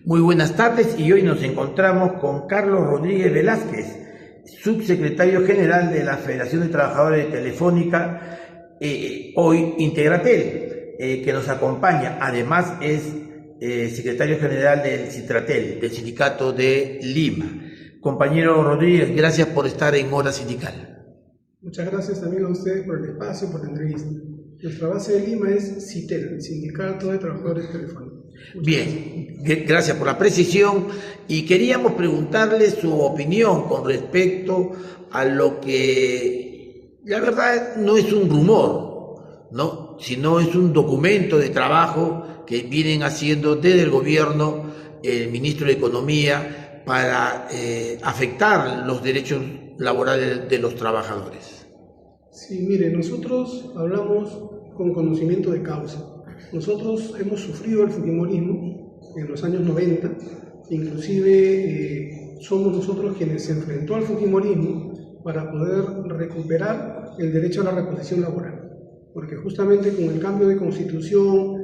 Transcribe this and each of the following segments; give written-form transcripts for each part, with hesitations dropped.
Muy buenas tardes y hoy nos encontramos con Carlos Rodríguez Velázquez, subsecretario general de la Federación de Trabajadores de Telefónica, hoy Integratel, que nos acompaña. Además es secretario general del Citratel, del Sindicato de Lima. Compañero Rodríguez, gracias por estar en Hora Sindical. Muchas gracias también a ustedes por el espacio, por la entrevista. Nuestra base de Lima es CITEL, el Sindicato de Trabajadores Telefónicos. Bien, gracias por la precisión y queríamos preguntarle su opinión con respecto a lo que la verdad no es un rumor, ¿no? Sino es un documento de trabajo que vienen haciendo desde el gobierno, el ministro de Economía, para afectar los derechos laborales de los trabajadores. Sí, mire, nosotros hablamos con conocimiento de causa. Nosotros hemos sufrido el fujimorismo en los años 90, inclusive somos nosotros quienes se enfrentó al fujimorismo para poder recuperar el derecho a la reposición laboral, porque justamente con el cambio de constitución,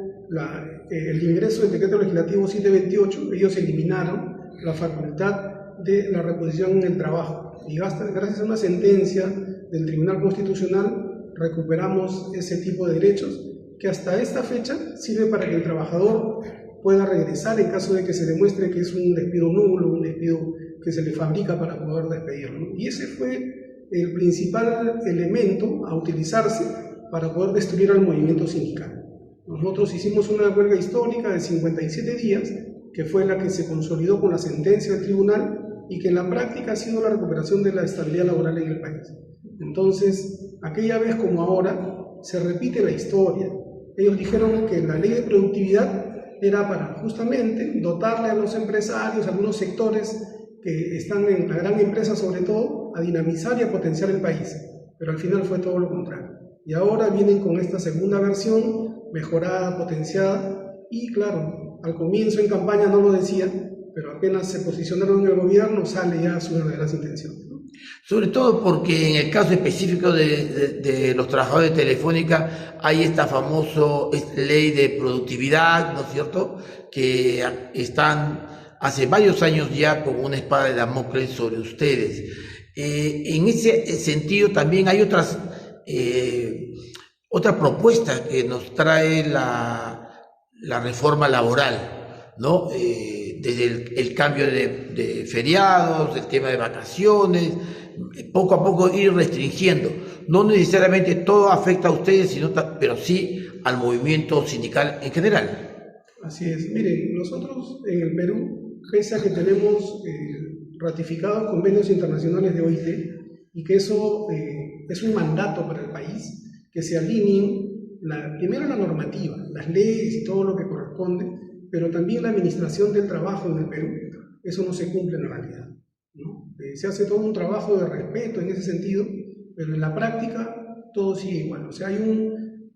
el ingreso del decreto legislativo 728, ellos eliminaron la facultad de la reposición en el trabajo y gracias a una sentencia del Tribunal Constitucional recuperamos ese tipo de derechos que hasta esta fecha sirve para que el trabajador pueda regresar en caso de que se demuestre que es un despido nulo, un despido que se le fabrica para poder despedirlo. Y ese fue el principal elemento a utilizarse para poder destruir al movimiento sindical. Nosotros hicimos una huelga histórica de 57 días, que fue la que se consolidó con la sentencia del tribunal y que en la práctica ha sido la recuperación de la estabilidad laboral en el país. Entonces, aquella vez como ahora, se repite la historia. Ellos dijeron que la ley de productividad era para justamente dotarle a los empresarios, a algunos sectores que están en la gran empresa sobre todo, a dinamizar y a potenciar el país. Pero al final fue todo lo contrario. Y ahora vienen con esta segunda versión, mejorada, potenciada, y claro, al comienzo en campaña no lo decían, pero apenas se posicionaron en el gobierno sale ya sus verdaderas intenciones. Sobre todo porque en el caso específico de los trabajadores de Telefónica hay esta famosa ley de productividad, ¿no es cierto?, que están hace varios años ya como una espada de Damocles sobre ustedes. En ese sentido también hay otra propuesta que nos trae la reforma laboral, ¿no? Desde el cambio de feriados, el tema de vacaciones, poco a poco ir restringiendo. No necesariamente todo afecta a ustedes, pero sí al movimiento sindical en general. Así es. Miren, nosotros en el Perú, pese a que tenemos ratificados convenios internacionales de OIT y que eso es un mandato para el país, que se alineen primero la normativa, las leyes y todo lo que corresponde, pero también la administración del trabajo en el Perú, eso no se cumple en la realidad, ¿no? Se hace todo un trabajo de respeto en ese sentido, pero en la práctica todo sigue igual. O sea, hay un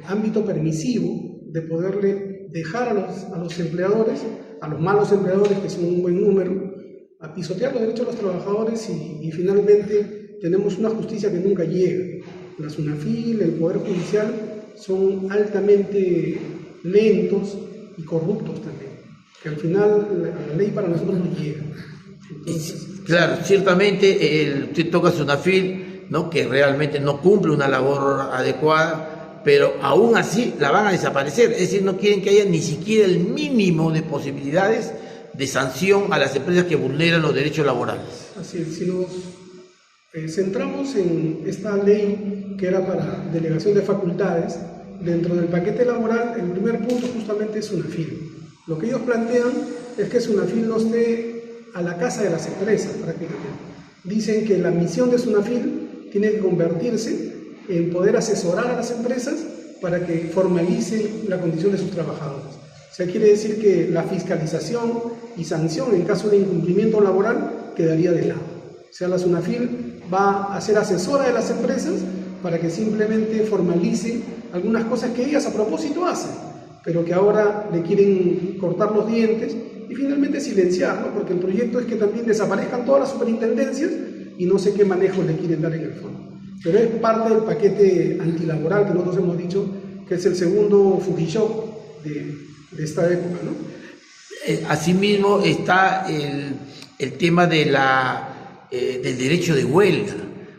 ámbito permisivo de poderle dejar a los empleadores, a los malos empleadores, que son un buen número, a pisotear los derechos de los trabajadores y finalmente tenemos una justicia que nunca llega. La SUNAFIL, el Poder Judicial son altamente lentos y corruptos también, que al final la ley para nosotros no llega. Entonces, claro, ciertamente usted toca SUNAFIL, ¿no?, que realmente no cumple una labor adecuada, pero aún así la van a desaparecer, es decir, no quieren que haya ni siquiera el mínimo de posibilidades de sanción a las empresas que vulneran los derechos laborales. Así es, si nos centramos en esta ley que era para delegación de facultades, dentro del paquete laboral, el primer punto justamente es SUNAFIL. Lo que ellos plantean es que SUNAFIL no esté a la casa de las empresas prácticamente. Dicen que la misión de SUNAFIL tiene que convertirse en poder asesorar a las empresas para que formalicen la condición de sus trabajadores. O sea, quiere decir que la fiscalización y sanción en caso de incumplimiento laboral quedaría de lado. O sea, la SUNAFIL va a ser asesora de las empresas para que simplemente formalice algunas cosas que ellas a propósito hacen, pero que ahora le quieren cortar los dientes y finalmente silenciar, ¿no? Porque el proyecto es que también desaparezcan todas las superintendencias y no sé qué manejo le quieren dar en el fondo. Pero es parte del paquete antilaboral que nosotros hemos dicho que es el segundo Fujishok de esta época, ¿no? asimismo está el tema de del derecho de huelga.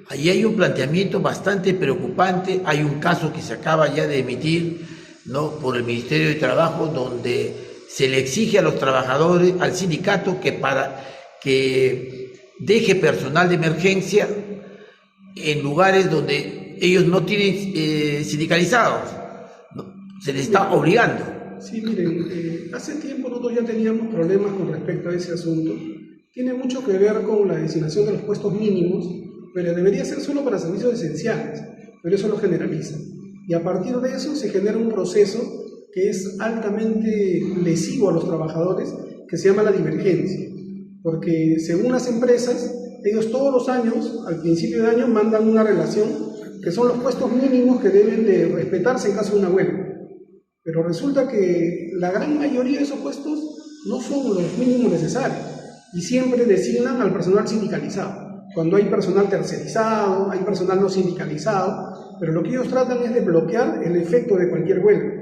Allí hay un planteamiento bastante preocupante. Hay un caso que se acaba ya de emitir, ¿no?, por el Ministerio de Trabajo, donde se le exige a los trabajadores, al sindicato, que deje personal de emergencia en lugares donde ellos no tienen sindicalizados, ¿no? Se les está obligando. Sí, miren, hace tiempo nosotros ya teníamos problemas con respecto a ese asunto. Tiene mucho que ver con la designación de los puestos mínimos, pero debería ser solo para servicios esenciales, pero eso lo generaliza. Y a partir de eso se genera un proceso que es altamente lesivo a los trabajadores, que se llama la divergencia. Porque según las empresas, ellos todos los años, al principio de año, mandan una relación que son los puestos mínimos que deben de respetarse en caso de una huelga. Pero resulta que la gran mayoría de esos puestos no son los mínimos necesarios y siempre designan al personal sindicalizado. Cuando hay personal tercerizado, hay personal no sindicalizado, pero lo que ellos tratan es de bloquear el efecto de cualquier huelga.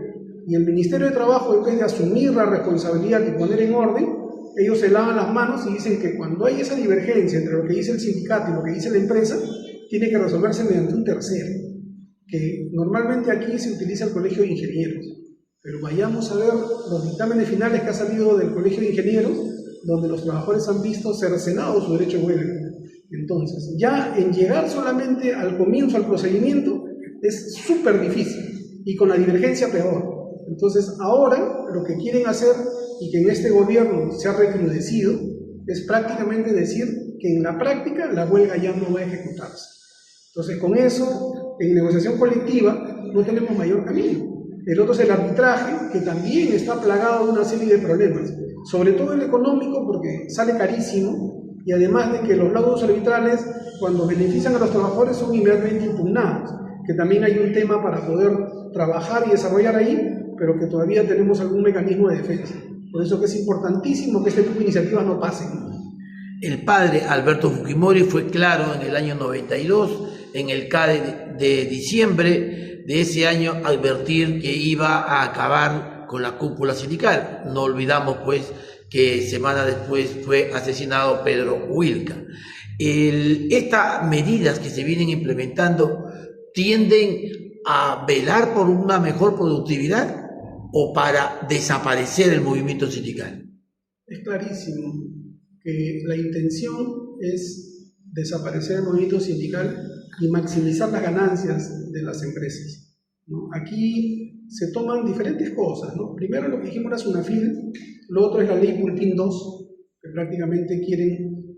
Y el Ministerio de Trabajo, en vez de asumir la responsabilidad y poner en orden, ellos se lavan las manos y dicen que cuando hay esa divergencia entre lo que dice el sindicato y lo que dice la empresa, tiene que resolverse mediante un tercero, que normalmente aquí se utiliza el Colegio de Ingenieros. Pero vayamos a ver los dictámenes finales que ha salido del Colegio de Ingenieros, donde los trabajadores han visto cercenado su derecho de huelga. Entonces, ya en llegar solamente al comienzo, al procedimiento, es súper difícil, y con la divergencia peor. Entonces, ahora lo que quieren hacer, y que en este gobierno se ha recrudecido, es prácticamente decir que en la práctica la huelga ya no va a ejecutarse. Entonces, con eso, en negociación colectiva, no tenemos mayor camino. El otro es el arbitraje, que también está plagado de una serie de problemas, sobre todo el económico, porque sale carísimo, y además de que los laudos arbitrales, cuando benefician a los trabajadores, son inmediatamente impugnados, que también hay un tema para poder trabajar y desarrollar ahí, pero que todavía tenemos algún mecanismo de defensa. Por eso que es importantísimo que este tipo de iniciativas no pasen. El padre Alberto Fujimori fue claro en el año 92, en el CADE de diciembre de ese año, advertir que iba a acabar con la cúpula sindical. No olvidamos, pues, que semana después fue asesinado Pedro Wilca. Estas medidas que se vienen implementando tienden a velar por una mejor productividad o para desaparecer el movimiento sindical. Es clarísimo que la intención es desaparecer el movimiento sindical y maximizar las ganancias de las empresas, ¿no? Aquí se toman diferentes cosas, ¿no? Primero lo que dijimos era Sunafil, lo otro es la ley Pulpín 2, que prácticamente quieren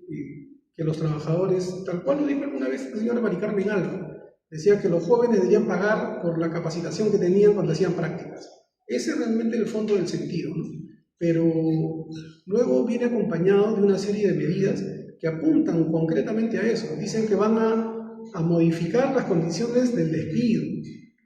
que los trabajadores, tal cual lo dijo alguna vez la señora Mari Carmen Alba, decía que los jóvenes deberían pagar por la capacitación que tenían cuando hacían prácticas. Ese es realmente el fondo del sentido, ¿no? Pero luego viene acompañado de una serie de medidas que apuntan concretamente a eso. Dicen que van a modificar las condiciones del despido,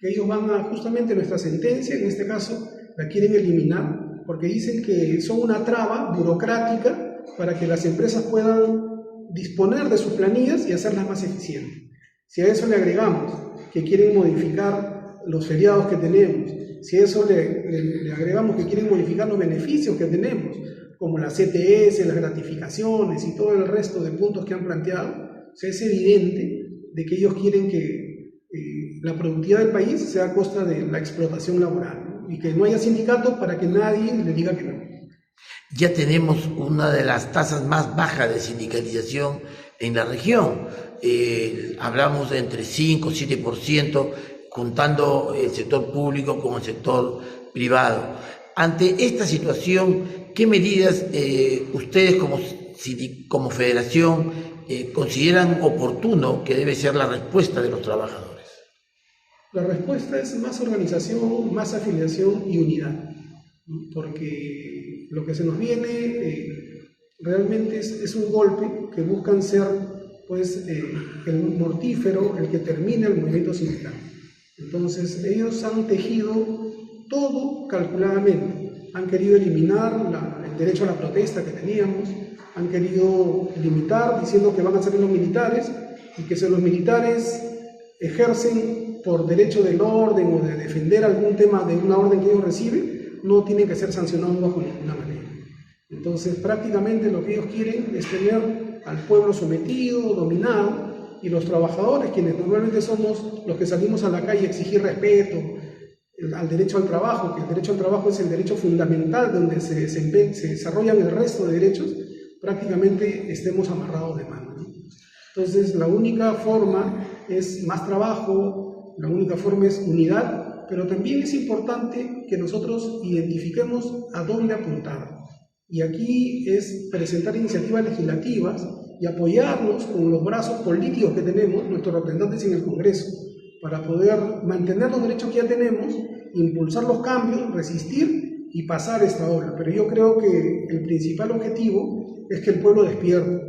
que ellos van a, justamente nuestra sentencia, en este caso, la quieren eliminar, porque dicen que son una traba burocrática para que las empresas puedan disponer de sus planillas y hacerlas más eficientes. Si a eso le agregamos que quieren modificar los feriados que tenemos, si a eso le agregamos que quieren modificar los beneficios que tenemos, como las CTS, las gratificaciones y todo el resto de puntos que han planteado, o sea, es evidente de que ellos quieren que la productividad del país sea a costa de la explotación laboral, ¿no? Y que no haya sindicatos para que nadie le diga que no. Ya tenemos una de las tasas más bajas de sindicalización en la región. Hablamos de entre 5 y 7%, contando el sector público con el sector privado. Ante esta situación, ¿qué medidas ustedes como federación consideran oportuno que debe ser la respuesta de los trabajadores? La respuesta es más organización, más afiliación y unidad, ¿no? Porque lo que se nos viene realmente es un golpe que buscan ser, pues, el mortífero, el que termine el movimiento sindical. Entonces ellos han tejido todo calculadamente, han querido eliminar el derecho a la protesta que teníamos, han querido limitar diciendo que van a ser los militares y que si los militares ejercen por derecho del orden o de defender algún tema de una orden que ellos reciben, no tienen que ser sancionados bajo ninguna manera. Entonces, prácticamente lo que ellos quieren es tener al pueblo sometido, dominado, y los trabajadores, quienes normalmente somos los que salimos a la calle a exigir respeto al derecho al trabajo, que el derecho al trabajo es el derecho fundamental donde se desarrollan el resto de derechos, prácticamente estemos amarrados de mano, ¿no? Entonces, la única forma es más trabajo, la única forma es unidad, pero también es importante que nosotros identifiquemos a dónde apuntar. Y aquí es presentar iniciativas legislativas y apoyarnos con los brazos políticos que tenemos, nuestros representantes en el Congreso, para poder mantener los derechos que ya tenemos, impulsar los cambios, resistir y pasar esta ola. Pero yo creo que el principal objetivo es que el pueblo despierte,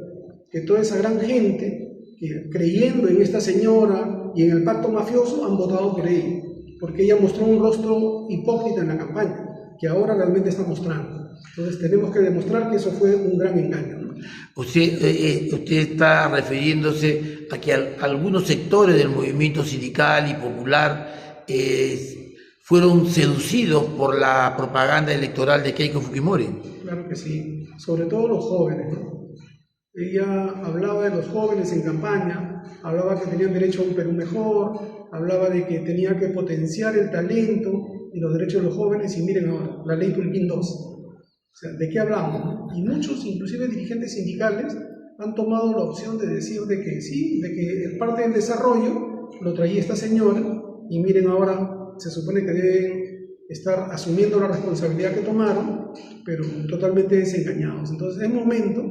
que toda esa gran gente que creyendo en esta señora y en el pacto mafioso han votado por ella, porque ella mostró un rostro hipócrita en la campaña, que ahora realmente está mostrando. Entonces tenemos que demostrar que eso fue un gran engaño, ¿no? Usted está refiriéndose a que algunos sectores del movimiento sindical y popular fueron seducidos por la propaganda electoral de Keiko Fujimori. Claro que sí, sobre todo los jóvenes, ¿no? Ella hablaba de los jóvenes en campaña, hablaba que tenían derecho a un Perú mejor, hablaba de que tenía que potenciar el talento y los derechos de los jóvenes, y miren ahora, la ley Tulpín II. O sea, ¿de qué hablamos? Y muchos, inclusive dirigentes sindicales, han tomado la opción de decir de que sí, de que parte del desarrollo lo traía esta señora, y miren ahora, se supone que deben estar asumiendo la responsabilidad que tomaron, pero totalmente desengañados. Entonces es momento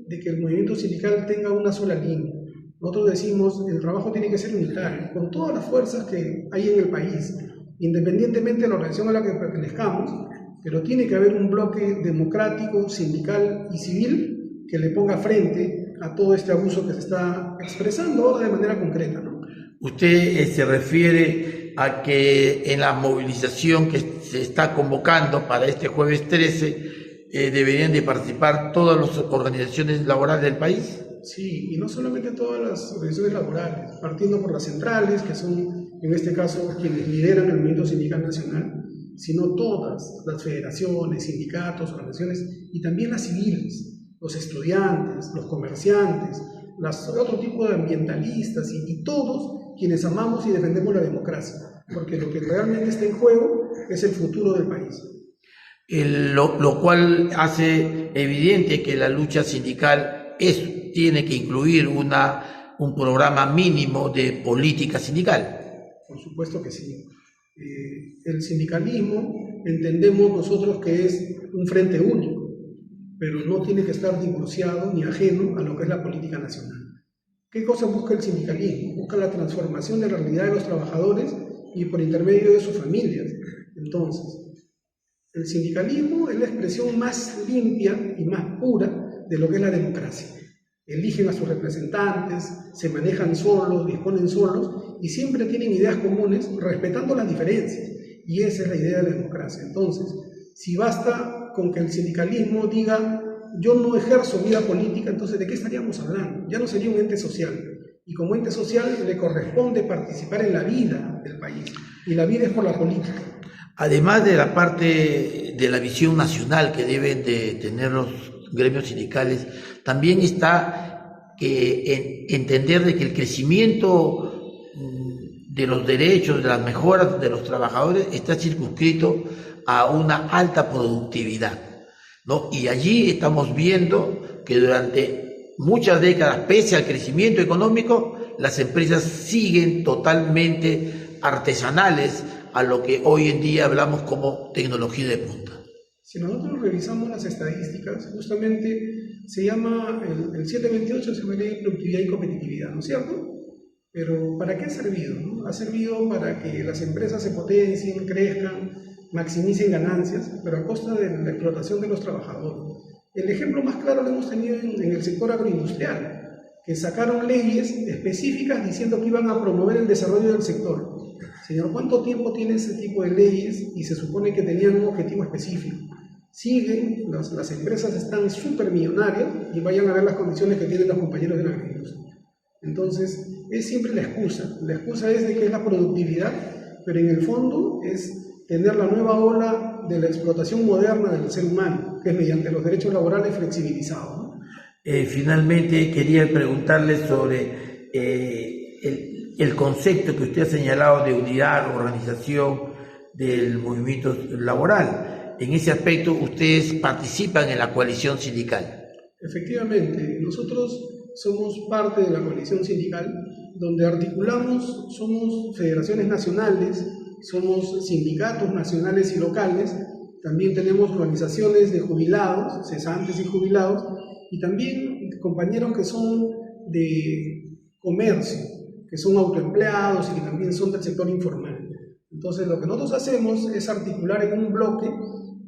de que el movimiento sindical tenga una sola línea. Nosotros decimos, el trabajo tiene que ser unitario, con todas las fuerzas que hay en el país, independientemente de la organización a la que pertenezcamos, pero tiene que haber un bloque democrático, sindical y civil que le ponga frente a todo este abuso que se está expresando ahora de manera concreta, ¿no? Usted se refiere a que en la movilización que se está convocando para este jueves 13 deberían de participar todas las organizaciones laborales del país. Sí, y no solamente todas las organizaciones laborales, partiendo por las centrales, que son en este caso quienes lideran el movimiento sindical nacional, sino todas las federaciones, sindicatos, organizaciones, y también las civiles, los estudiantes, los comerciantes, otro tipo de ambientalistas y todos quienes amamos y defendemos la democracia, porque lo que realmente está en juego es el futuro del país. Lo cual hace evidente que la lucha sindical tiene que incluir un programa mínimo de política sindical. Por supuesto que sí. El sindicalismo entendemos nosotros que es un frente único, pero no tiene que estar divorciado ni ajeno a lo que es la política nacional. ¿Qué cosa busca el sindicalismo? Busca la transformación de la realidad de los trabajadores y por intermedio de sus familias. Entonces, el sindicalismo es la expresión más limpia y más pura de lo que es la democracia. Eligen a sus representantes, se manejan solos, disponen solos y siempre tienen ideas comunes respetando las diferencias. Y esa es la idea de la democracia. Entonces, si basta con que el sindicalismo diga yo no ejerzo vida política, entonces ¿de qué estaríamos hablando? Ya no sería un ente social. Y como ente social le corresponde participar en la vida del país. Y la vida es por la política. Además de la parte de la visión nacional que deben de tener los gremios sindicales, también está que entender de que el crecimiento de los derechos, de las mejoras de los trabajadores está circunscrito a una alta productividad, ¿no? Y allí estamos viendo que durante muchas décadas, pese al crecimiento económico, las empresas siguen totalmente artesanales a lo que hoy en día hablamos como tecnología de punta. Si nosotros revisamos las estadísticas, justamente se llama el 728, se llama Ley de Productividad y Competitividad, ¿no es cierto? Pero ¿para qué ha servido, no? Ha servido para que las empresas se potencien, crezcan, maximicen ganancias, pero a costa de la explotación de los trabajadores. El ejemplo más claro lo hemos tenido en el sector agroindustrial, que sacaron leyes específicas diciendo que iban a promover el desarrollo del sector. Señor, ¿cuánto tiempo tiene ese tipo de leyes? Y se supone que tenían un objetivo específico. Siguen, las empresas están súper millonarias y vayan a ver las condiciones que tienen los compañeros de la agricultura. Entonces, es siempre la excusa. La excusa es de que es la productividad, pero en el fondo es tener la nueva ola de la explotación moderna del ser humano, que es mediante los derechos laborales flexibilizados, ¿no? Finalmente quería preguntarle sobre el concepto que usted ha señalado de unidad, organización del movimiento laboral. En ese aspecto, ustedes participan en la coalición sindical. Efectivamente, nosotros somos parte de la coalición sindical, donde articulamos, somos federaciones nacionales, somos sindicatos nacionales y locales, también tenemos organizaciones de jubilados, cesantes y jubilados, y también compañeros que son de comercio, que son autoempleados y que también son del sector informal. Entonces, lo que nosotros hacemos es articular en un bloque,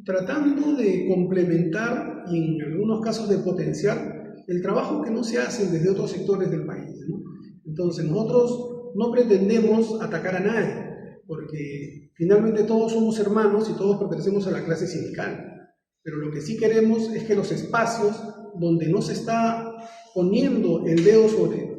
tratando de complementar y en algunos casos de potenciar el trabajo que no se hace desde otros sectores del país, ¿no? Entonces, nosotros no pretendemos atacar a nadie, porque finalmente todos somos hermanos y todos pertenecemos a la clase sindical. Pero lo que sí queremos es que los espacios donde no se está poniendo el dedo sobre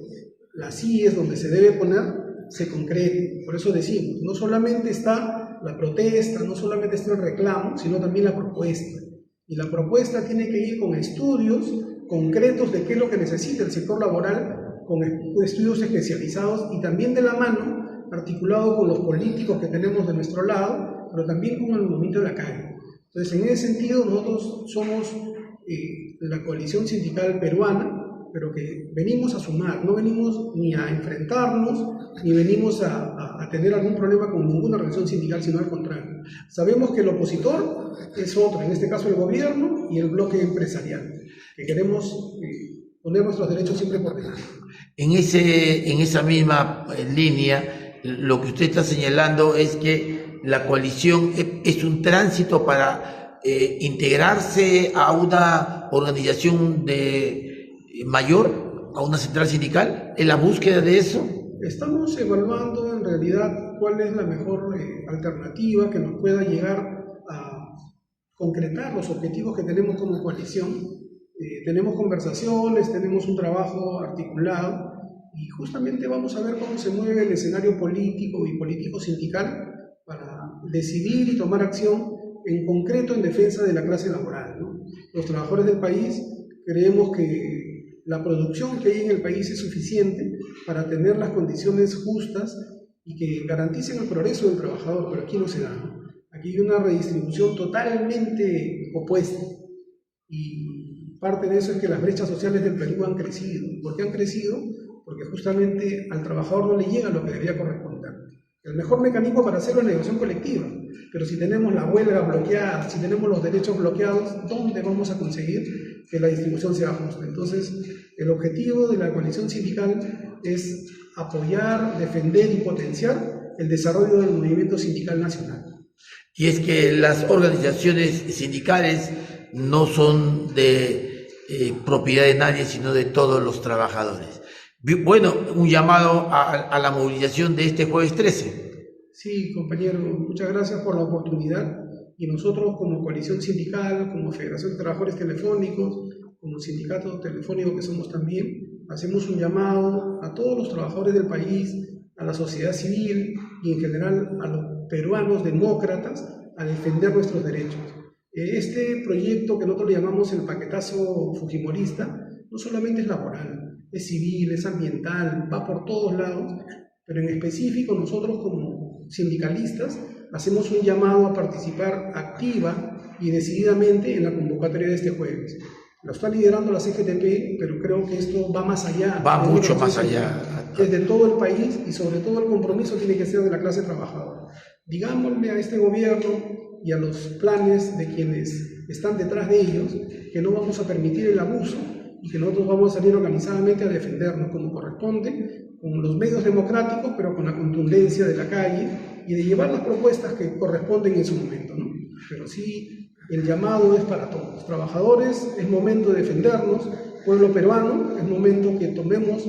las IES, donde se debe poner, se concreten. Por eso decimos, no solamente está la protesta, no solamente está el reclamo, sino también la propuesta. Y la propuesta tiene que ir con estudios concretos de qué es lo que necesita el sector laboral, con estudios especializados y también de la mano, articulado con los políticos que tenemos de nuestro lado, pero también con el movimiento de la calle. Entonces, en ese sentido, nosotros somos la coalición sindical peruana, pero que venimos a sumar, no venimos ni a enfrentarnos, ni venimos a tener algún problema con ninguna organización sindical, sino al contrario. Sabemos que el opositor es otro, en este caso el gobierno y el bloque empresarial, que queremos poner nuestros derechos siempre por delante. En esa misma línea, lo que usted está señalando es que la coalición es un tránsito para integrarse a una organización mayor, a una central sindical, en la búsqueda de eso. Estamos evaluando en realidad cuál es la mejor alternativa que nos pueda llegar a concretar los objetivos que tenemos como coalición. Tenemos conversaciones, tenemos un trabajo articulado y justamente vamos a ver cómo se mueve el escenario político y político-sindical para decidir y tomar acción en concreto en defensa de la clase laboral, ¿no? Los trabajadores del país creemos que la producción que hay en el país es suficiente para tener las condiciones justas y que garanticen el progreso del trabajador, pero aquí no se da, ¿no? Aquí hay una redistribución totalmente opuesta y parte de eso es que las brechas sociales del Perú han crecido. ¿Por qué han crecido? Porque justamente al trabajador no le llega lo que debería corresponder. El mejor mecanismo para hacerlo es la negociación colectiva, pero si tenemos la huelga bloqueada, si tenemos los derechos bloqueados, ¿dónde vamos a conseguir que la distribución sea justa? Entonces, el objetivo de la coalición sindical es apoyar, defender y potenciar el desarrollo del movimiento sindical nacional. Y es que las organizaciones sindicales no son de propiedad de nadie, sino de todos los trabajadores. Bueno, un llamado a la movilización de este jueves 13. Sí, compañero, muchas gracias por la oportunidad. Y nosotros como coalición sindical, como Federación de Trabajadores Telefónicos, como sindicato telefónico que somos también, hacemos un llamado a todos los trabajadores del país, a la sociedad civil y en general a los peruanos demócratas a defender nuestros derechos. Este proyecto que nosotros llamamos el paquetazo fujimorista no solamente es laboral, es civil, es ambiental, va por todos lados, pero en específico nosotros como sindicalistas hacemos un llamado a participar activa y decididamente en la convocatoria de este jueves. Lo está liderando la CGTP, pero creo que esto va más allá. Va mucho más allá. Es de todo el país y sobre todo el compromiso tiene que ser de la clase trabajadora. Digámosle a este gobierno y a los planes de quienes están detrás de ellos que no vamos a permitir el abuso y que nosotros vamos a salir organizadamente a defendernos como corresponde, con los medios democráticos, pero con la contundencia de la calle y de llevar las propuestas que corresponden en su momento, ¿no? Pero sí, el llamado es para todos. Los trabajadores, es momento de defendernos, pueblo peruano, es momento que tomemos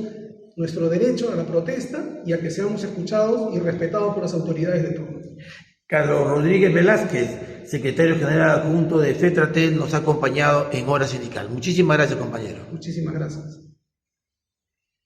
nuestro derecho a la protesta y a que seamos escuchados y respetados por las autoridades de todos. Carlos Rodríguez Velázquez, secretario general adjunto de FETRATEL, nos ha acompañado en Hora Sindical. Muchísimas gracias, compañero. Muchísimas gracias.